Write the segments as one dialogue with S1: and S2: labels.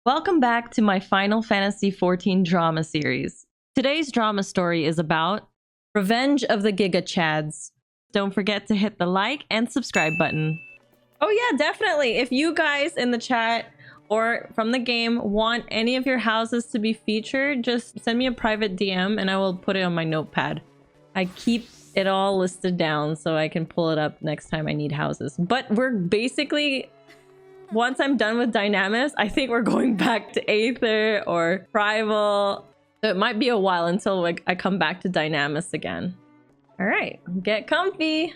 S1: Welcome back to my Final Fantasy XIV drama series. Today's drama story is about Revenge of the GigaChads. Don't forget to hit the like and subscribe button. Oh yeah, definitely. If you guys in the chat or from the game want any of your houses to be featured, just send me a private DM and I will put it on my notepad. I keep it all listed down so I can pull it up next time I need houses. But we're basically... once I'm done with Dynamis, I think we're going back to Aether or Primal. So it might be a while until I come back to Dynamis again. All right, get comfy.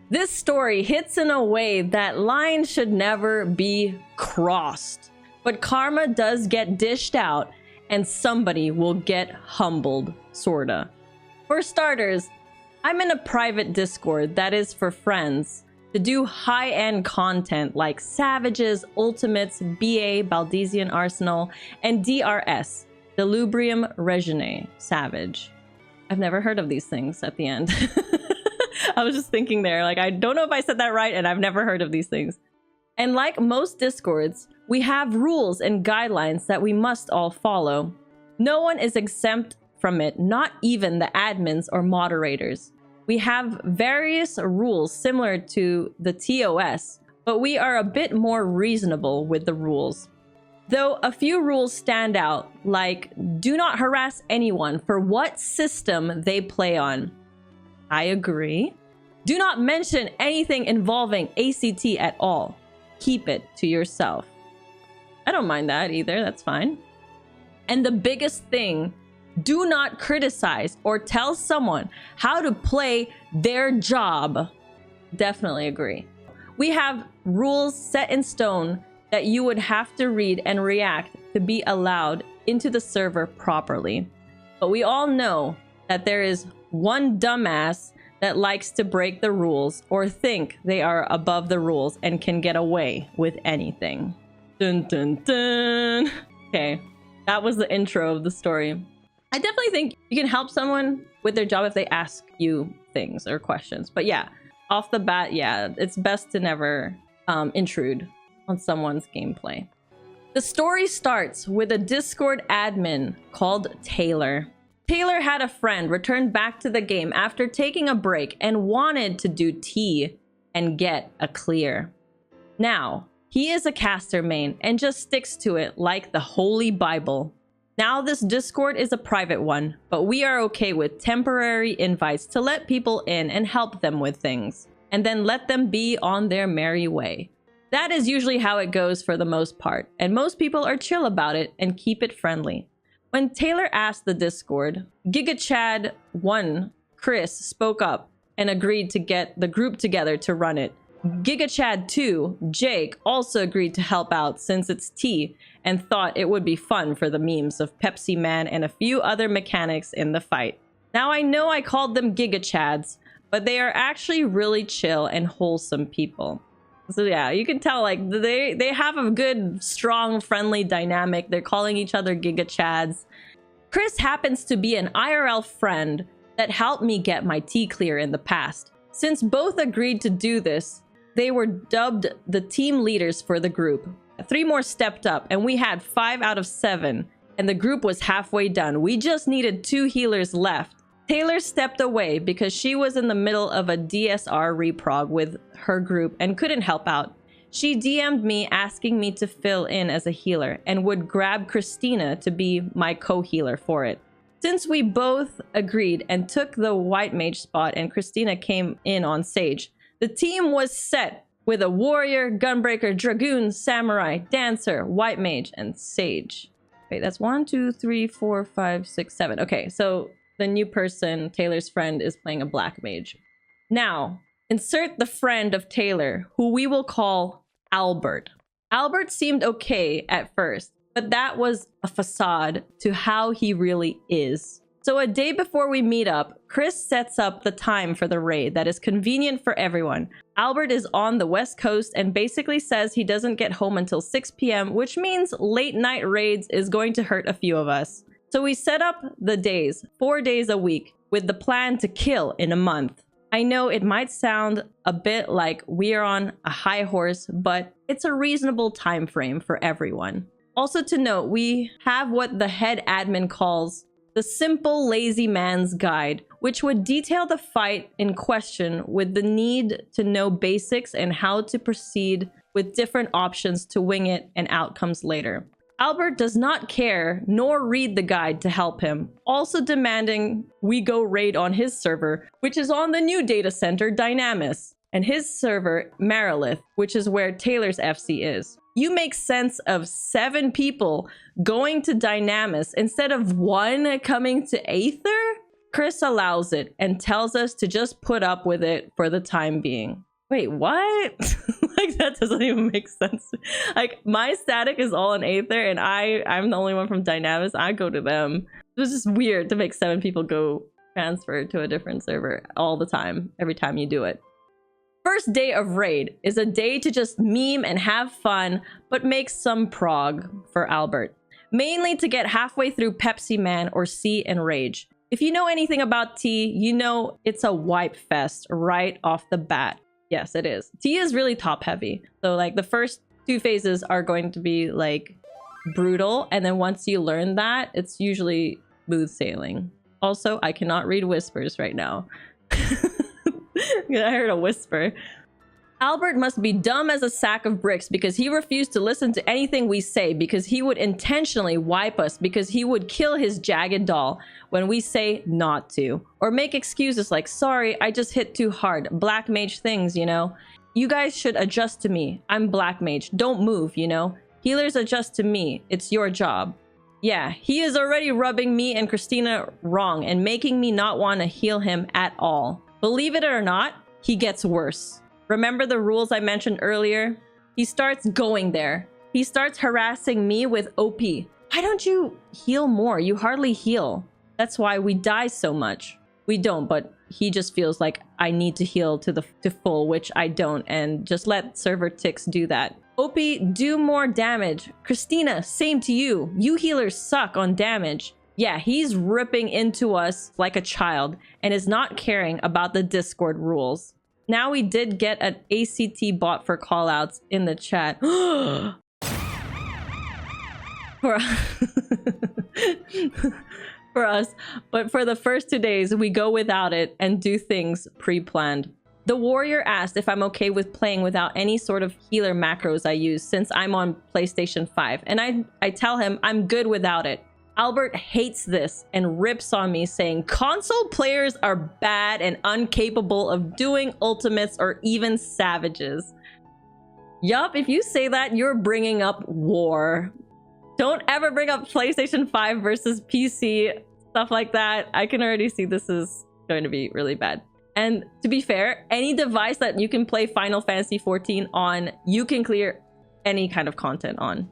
S1: This story hits in a way that lines should never be crossed. But karma does get dished out and somebody will get humbled, sorta. For starters, I'm in a private Discord that is for friends to do high-end content like Savages, Ultimates, BA, Baldesian Arsenal, and DRS, Delubrium Regine Savage. I've never heard of these things at the end. I was just thinking there, like, I don't know if I said that right, and I've never heard of these things. And like most Discords, we have rules and guidelines that we must all follow. No one is exempt from it, not even the admins or moderators. We have various rules similar to the TOS, but we are a bit more reasonable with the rules. Though a few rules stand out, like do not harass anyone for what system they play on. I agree. Do not mention anything involving ACT at all. Keep it to yourself. I don't mind that either, that's fine. And the biggest thing, do not criticize or tell someone how to play their job. Definitely agree. We have rules set in stone that you would have to read and react to be allowed into the server properly. But we all know that there is one dumbass that likes to break the rules or think they are above the rules and can get away with anything. Dun dun dun. Okay, that was the intro of the story. I definitely think you can help someone with their job if they ask you things or questions. But yeah, off the bat, yeah, it's best to never intrude on someone's gameplay. The story starts with a Discord admin called Taylor. Taylor had a friend return back to the game after taking a break and wanted to do tea and get a clear. Now, he is a caster main and just sticks to it like the Holy Bible. Now this Discord is a private one, but we are okay with temporary invites to let people in and help them with things, and then let them be on their merry way. That is usually how it goes for the most part, and most people are chill about it and keep it friendly. When Taylor asked the Discord, GigaChad 1, Chris, spoke up and agreed to get the group together to run it. GigaChad 2, Jake, also agreed to help out since it's tea and thought it would be fun for the memes of Pepsi Man and a few other mechanics in the fight. Now I know I called them GigaChads, but they are actually really chill and wholesome people. So yeah, you can tell like they have a good, strong, friendly dynamic. They're calling each other GigaChads. Chris happens to be an IRL friend that helped me get my tea clear in the past. Since both agreed to do this, they were dubbed the team leaders for the group. 3 more stepped up and we had 5 out of 7 and the group was halfway done. We just needed 2 healers left. Taylor stepped away because she was in the middle of a DSR reprog with her group and couldn't help out. She DM'd me asking me to fill in as a healer and would grab Christina to be my co-healer for it. Since we both agreed and took the white mage spot and Christina came in on Sage, the team was set with a warrior, gunbreaker, dragoon, samurai, dancer, white mage, and sage. Wait, that's 1, 2, 3, 4, 5, 6, 7. Okay, so the new person, Taylor's friend, is playing a black mage. Now, insert the friend of Taylor, who we will call Albert. Albert seemed okay at first, but that was a facade to how he really is. So a day before we meet up, Chris sets up the time for the raid that is convenient for everyone. Albert is on the West Coast and basically says he doesn't get home until 6 p.m., which means late night raids is going to hurt a few of us. So we set up the days, 4 days a week, with the plan to kill in a month. I know it might sound a bit like we're on a high horse, but it's a reasonable time frame for everyone. Also to note, we have what the head admin calls the simple lazy man's guide, which would detail the fight in question with the need to know basics and how to proceed with different options to wing it and outcomes later. Albert does not care nor read the guide to help him, also demanding we go raid on his server, which is on the new data center Dynamis, and his server Marilith, which is where Taylor's FC is. You make sense of 7 people going to Dynamis instead of 1 coming to Aether? Chris allows it and tells us to just put up with it for the time being. Wait, what? Like, that doesn't even make sense. Like, my static is all in Aether and I'm the only one from Dynamis. I go to them. It was just weird to make 7 people go transfer to a different server all the time, every time you do it. First day of raid is a day to just meme and have fun, but make some prog for Albert. Mainly to get halfway through Pepsi Man or C and Rage. If you know anything about T, you know it's a wipe fest right off the bat. Yes, it is. T is really top heavy. So like the first 2 phases are going to be like brutal. And then once you learn that, it's usually smooth sailing. Also, I cannot read whispers right now. I heard a whisper. Albert must be dumb as a sack of bricks because he refused to listen to anything we say, because he would intentionally wipe us, because he would kill his jagged doll when we say not to, or make excuses like, sorry, I just hit too hard. Black mage things, you know. You guys should adjust to me. I'm black mage. Don't move, you know. Healers adjust to me. It's your job. Yeah, he is already rubbing me and Christina wrong and making me not want to heal him at all. Believe it or not, he gets worse. Remember the rules I mentioned earlier? He starts going there. He starts harassing me with OP. Why don't you heal more? You hardly heal. That's why we die so much. We don't, but he just feels like I need to heal to full, which I don't, and just let server ticks do that. OP, do more damage. Christina, same to you. You healers suck on damage. Yeah, he's ripping into us like a child and is not caring about the Discord rules. Now we did get an ACT bot for callouts in the chat. For us, but for the first 2 days, we go without it and do things pre-planned. The warrior asked if I'm okay with playing without any sort of healer macros I use since I'm on PlayStation 5, and I tell him I'm good without it. Albert hates this and rips on me, saying console players are bad and incapable of doing ultimates or even savages. Yup, if you say that, you're bringing up war. Don't ever bring up PlayStation 5 versus PC, stuff like that. I can already see this is going to be really bad. And to be fair, any device that you can play Final Fantasy XIV on, you can clear any kind of content on.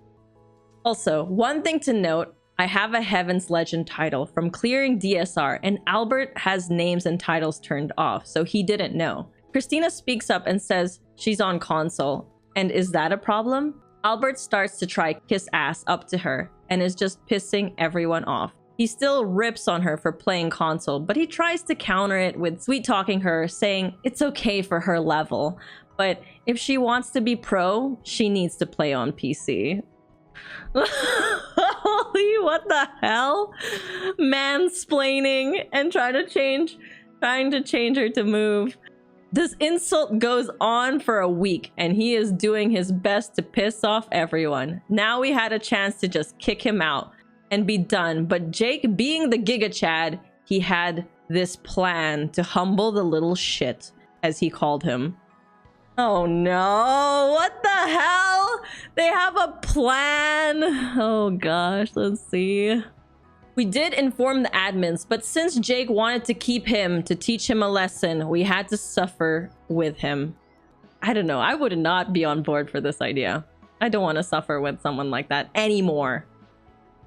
S1: Also, one thing to note, I have a Heaven's Legend title from clearing DSR, and Albert has names and titles turned off, so he didn't know. Christina speaks up and says she's on console. And is that a problem? Albert starts to try kiss ass up to her and is just pissing everyone off. He still rips on her for playing console, but he tries to counter it with sweet talking her, saying it's okay for her level, but if she wants to be pro, she needs to play on PC. Holy, what the hell? Mansplaining and trying to change her to move. This insult goes on for a week, and he is doing his best to piss off everyone. Now we had a chance to just kick him out and be done, but Jake, being the GigaChad, he had this plan to humble the little shit, as he called him. Oh no, what the hell? They have a plan. Oh gosh, let's see. We did inform the admins, but since Jake wanted to keep him to teach him a lesson, we had to suffer with him. I don't know, I would not be on board for this idea. I don't want to suffer with someone like that anymore.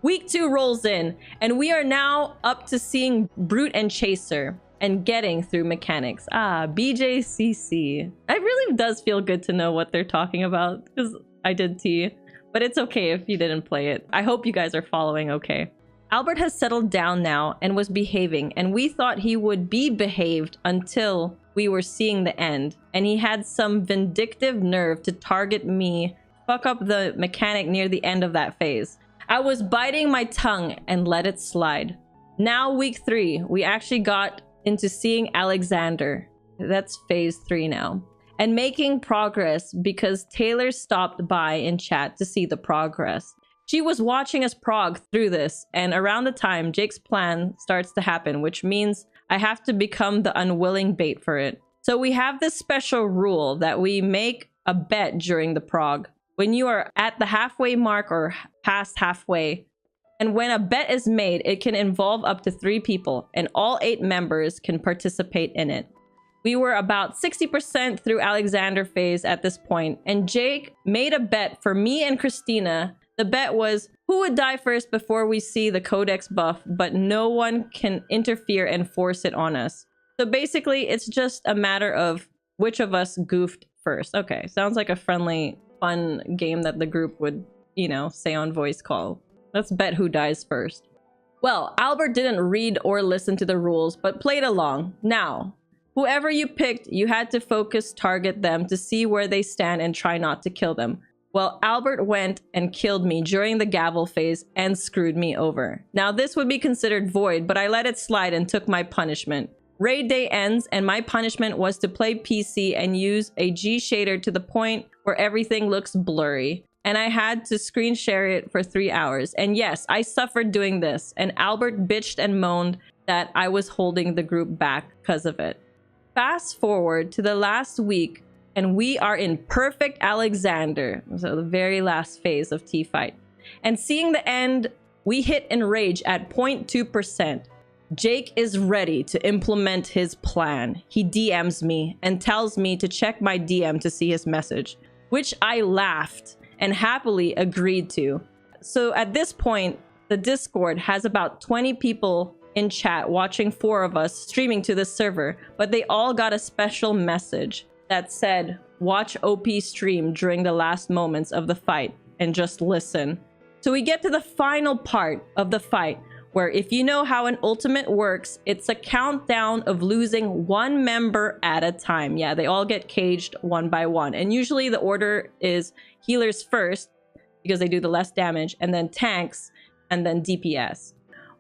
S1: Week 2 rolls in, and we are now up to seeing Brute and Chaser and getting through mechanics. Ah, BJCC. It really does feel good to know what they're talking about, because I did T, but it's okay if you didn't play it. I hope you guys are following okay. Albert has settled down now and was behaving, and we thought he would be behaved until we were seeing the end, and he had some vindictive nerve to target me fuck up the mechanic near the end of that phase. I was biting my tongue and let it slide. Now week 3, we actually got into seeing Alexander. That's phase 3 now. And making progress because Taylor stopped by in chat to see the progress. She was watching us prog through this, and around the time Jake's plan starts to happen, which means I have to become the unwilling bait for it. So we have this special rule that we make a bet during the prog. When you are at the halfway mark or past halfway, and when a bet is made, it can involve up to 3 people, and all 8 members can participate in it. We were about 60% through Alexander phase at this point, and Jake made a bet for me and Christina. The bet was who would die first before we see the codex buff, but no one can interfere and force it on us. So basically, it's just a matter of which of us goofed first. Okay, sounds like a friendly, fun game that the group would, you know, say on voice call. Let's bet who dies first. Well, Albert didn't read or listen to the rules, but played along. Now, whoever you picked, you had to focus target them to see where they stand and try not to kill them. Well, Albert went and killed me during the gavel phase and screwed me over. Now, this would be considered void, but I let it slide and took my punishment. Raid day ends, and my punishment was to play PC and use a G shader to the point where everything looks blurry. And I had to screen share it for 3 hours. And yes, I suffered doing this. And Albert bitched and moaned that I was holding the group back because of it. Fast forward to the last week, and we are in perfect Alexander. So the very last phase of T-Fight. And seeing the end, we hit enrage at 0.2%. Jake is ready to implement his plan. He DMs me and tells me to check my DM to see his message, which I laughed and happily agreed to. So at this point, the Discord has about 20 people in chat watching 4 of us streaming to the server, but they all got a special message that said, watch OP stream during the last moments of the fight and just listen. So we get to the final part of the fight, where if you know how an ultimate works, it's a countdown of losing 1 member at a time. Yeah, they all get caged 1 by 1. And usually the order is healers first, because they do the less damage, and then tanks, and then DPS.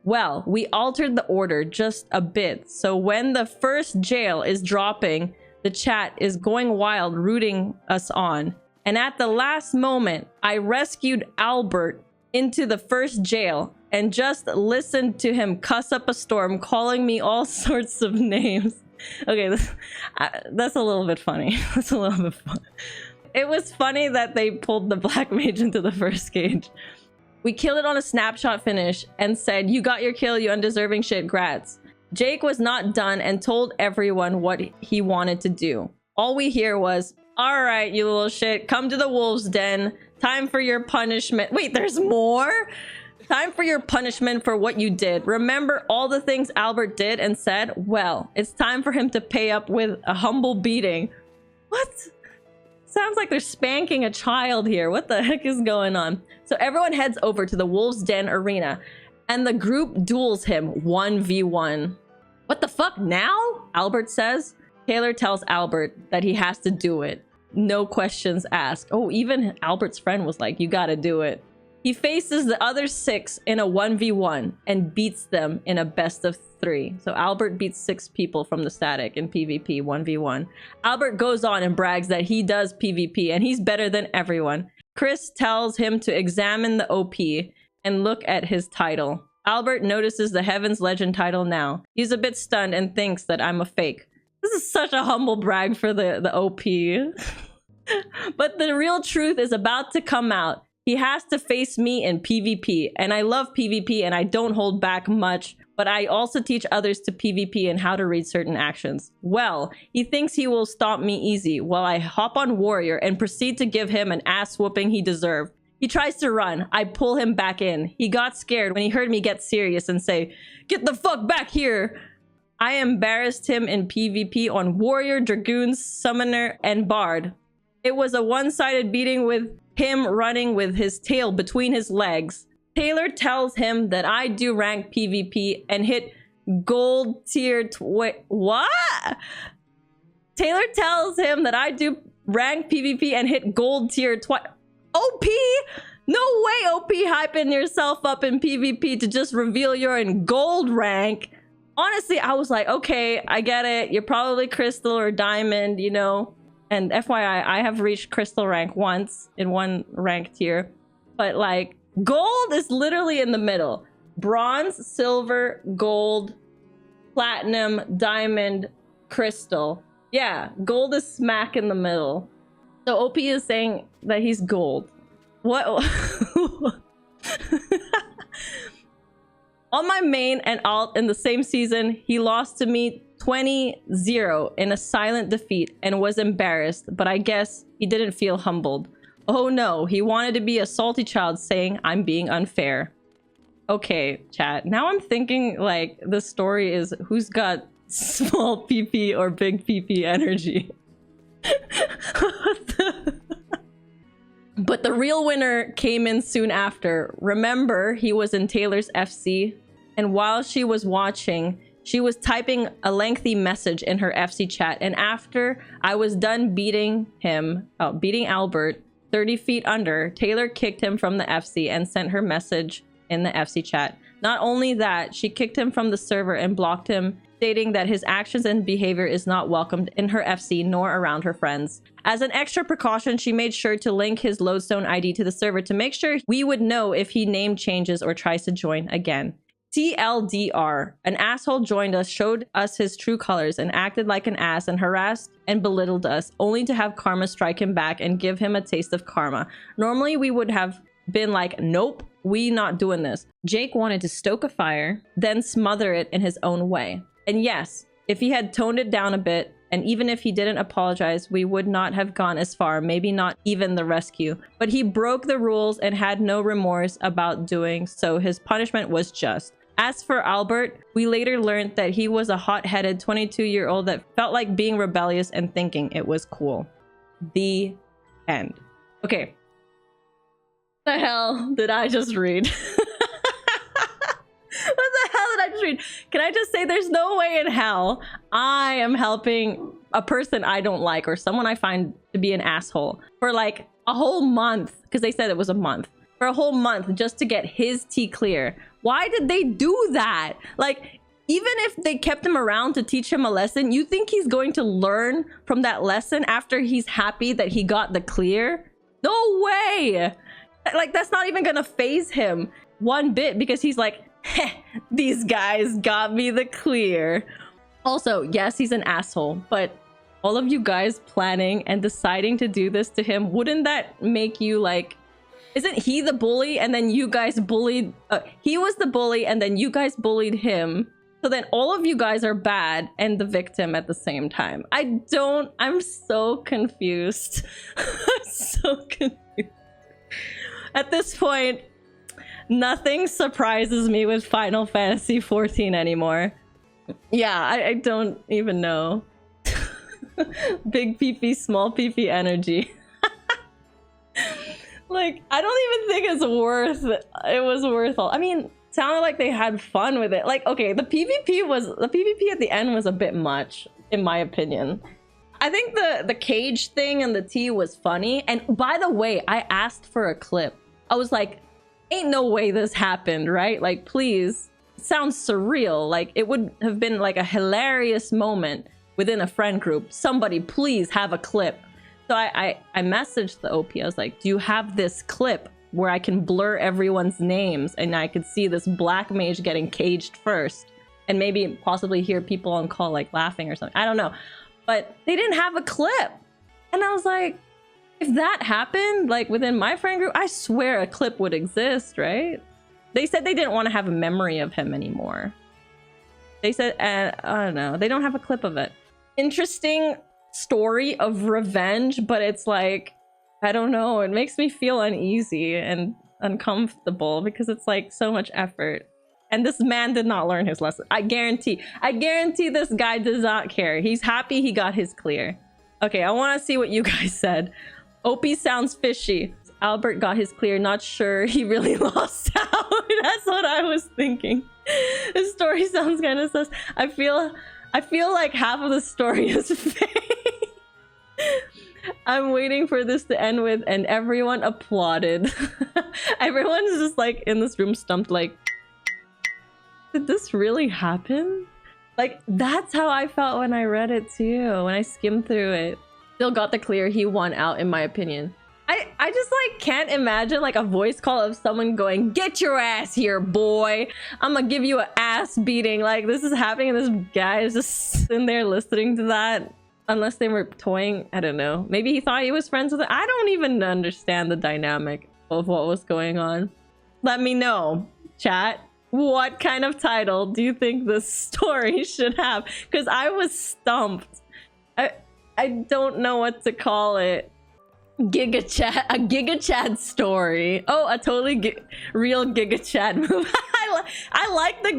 S1: Well, we altered the order just a bit. So when the first jail is dropping, the chat is going wild, rooting us on. And at the last moment, I rescued Albert into the first jail and just listened to him cuss up a storm, calling me all sorts of names. Okay, that's a little bit funny. That's a little bit fun. It was funny that they pulled the black mage into the first cage. We killed it on a snapshot finish and said, you got your kill, you undeserving shit, grats. Jake was not done and told everyone what he wanted to do. All we hear was, all right, you little shit, come to the wolves den. Time for your punishment. Wait, there's more? Time for your punishment for what you did. Remember all the things Albert did and said? Well, it's time for him to pay up with a humble beating. What? Sounds like they're spanking a child here. What the heck is going on? So everyone heads over to the Wolves Den arena and the group duels him 1v1. What the fuck now? Albert says. Taylor tells Albert that he has to do it. No questions asked. Oh, even Albert's friend was like, you gotta do it. He faces the other 6 in a 1v1 and beats them in a best of 3. So Albert beats 6 people from the static in PvP 1v1. Albert goes on and brags that he does PvP and he's better than everyone. Chris tells him to examine the OP and look at his title. Albert notices the Heaven's Legend title now. He's a bit stunned and thinks that I'm a fake. This is such a humble brag for the OP. But the real truth is about to come out. He has to face me in PvP, and I love PvP and I don't hold back much, but I also teach others to PvP and how to read certain actions. Well, he thinks he will stop me easy while I hop on Warrior and proceed to give him an ass whooping he deserved. He tries to run. I pull him back in. He got scared when he heard me get serious and say, "Get the fuck back here!" I embarrassed him in PvP on Warrior, Dragoon, Summoner, and Bard. It was a one-sided beating with him running with his tail between his legs. Taylor tells him that I do rank PvP and hit gold tier what? Taylor tells him that I do rank PvP and hit gold tier OP? No way, OP hyping yourself up in PvP to just reveal you're in gold rank. Honestly, I was like, okay, I get it. You're probably crystal or diamond, you know. And FYI, I have reached crystal rank once in one rank tier. But like, gold is literally in the middle. Bronze, silver, gold, platinum, diamond, crystal. Yeah, gold is smack in the middle. So OP is saying that he's gold. What? On my main and alt in the same season, he lost to me 20-0 in a silent defeat and was embarrassed, but I guess he didn't feel humbled. Oh no, he wanted to be a salty child saying I'm being unfair. Okay, chat. Now I'm thinking like the story is who's got small PP or big PP energy. But the real winner came in soon after. Remember, he was in Taylor's FC, and while she was watching, she was typing a lengthy message in her FC chat, and after I was done beating Albert 30 feet under, Taylor kicked him from the FC and sent her message in the FC chat. Not only that, she kicked him from the server and blocked him, stating that his actions and behavior is not welcomed in her FC nor around her friends. As an extra precaution, she made sure to link his lodestone ID to the server to make sure we would know if he name changes or tries to join again. TLDR, an asshole joined us, showed us his true colors, and acted like an ass and harassed and belittled us, only to have karma strike him back and give him a taste of karma. Normally, we would have been like, nope, we not doing this. Jake wanted to stoke a fire, then smother it in his own way. And yes, if he had toned it down a bit, and even if he didn't apologize, we would not have gone as far, maybe not even the rescue. But he broke the rules and had no remorse about doing so. His punishment was just. As for Albert, we later learned that he was a hot-headed 22-year-old that felt like being rebellious and thinking it was cool. The end. Okay. What the hell did I just read? What the hell did I just read? Can I just say there's no way in hell I am helping a person I don't like or someone I find to be an asshole for like a whole month, because they said it was a month. For a whole month just to get his tea clear. Why did they do that? Like, even if they kept him around to teach him a lesson, you think he's going to learn from that lesson after he's happy that he got the clear? No way! Like, that's not even gonna phase him one bit, because he's like, heh, these guys got me the clear. Also, yes, he's an asshole, but all of you guys planning and deciding to do this to him, wouldn't that make you like, isn't he the bully and then you guys bullied, he was the bully and then you guys bullied him. So then all of you guys are bad and the victim at the same time. I'm so confused. I'm so confused. At this point, nothing surprises me with Final Fantasy XIV anymore. Yeah, I don't even know. Big PP, small PP energy. Like, I don't even think it's worth it. It was worth all. I mean, sounded like they had fun with it. Like, okay, the PvP at the end was a bit much, in my opinion. I think the cage thing and the tea was funny. And by the way, I asked for a clip. I was like, ain't no way this happened, right? Like, please. It sounds surreal. Like, it would have been like a hilarious moment within a friend group. Somebody please have a clip. So I messaged the OP. I was like, do you have this clip where I can blur everyone's names and I could see this black mage getting caged first and maybe possibly hear people on call like laughing or something? I don't know. But they didn't have a clip. And I was like, if that happened like within my friend group, I swear a clip would exist, right? They said they didn't want to have a memory of him anymore. They said, I don't know. They don't have a clip of it. Interesting story of revenge, but it's like, I don't know, it makes me feel uneasy and uncomfortable because it's like so much effort. And this man did not learn his lesson. I guarantee this guy does not care. He's happy he got his clear. Okay, I want to see what you guys said. OP sounds fishy. Albert got his clear, not sure he really lost out. That's what I was thinking. This story sounds kind of sus. I feel like half of the story is fake. I'm waiting for this to end with, and everyone applauded. Everyone's just like in this room stumped like, did this really happen? Like, that's how I felt when I read it too, when I skimmed through it. Still got the clear, he won out in my opinion. I just like can't imagine like a voice call of someone going, get your ass here, boy. I'm gonna give you an ass beating. Like, this is happening and this guy is just sitting there listening to that. Unless they were toying, I don't know. Maybe he thought he was friends with it. I don't even understand the dynamic of what was going on. Let me know, chat. What kind of title do you think this story should have? Because I was stumped. I don't know what to call it. A GigaChad story. Oh, a totally real GigaChad move. I like the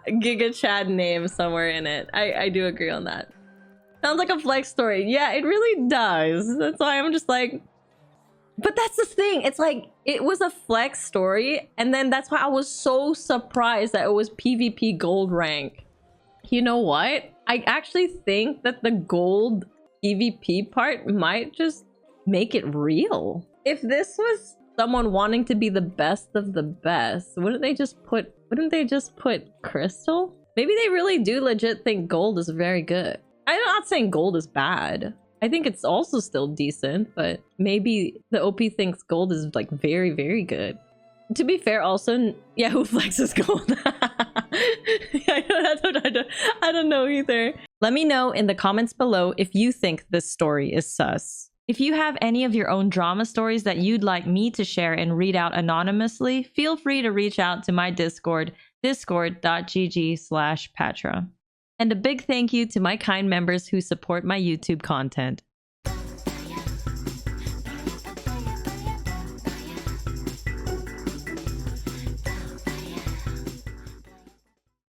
S1: GigaChad name somewhere in it. I do agree on that. Sounds like a flex story. Yeah, it really does. That's why I'm just like... But that's the thing. It's like, it was a flex story. And then that's why I was so surprised that it was PvP gold rank. You know what? I actually think that the gold PvP part might just make it real. If this was someone wanting to be the best of the best, wouldn't they just put crystal? Maybe they really do legit think gold is very good. I'm not saying gold is bad. I think it's also still decent, but maybe the OP thinks gold is like very, very good. To be fair, also, yeah, who flexes gold? I don't know either. Let me know in the comments below if you think this story is sus. If you have any of your own drama stories that you'd like me to share and read out anonymously, feel free to reach out to my Discord, discord.gg/Pathra. And a big thank you to my kind members who support my YouTube content.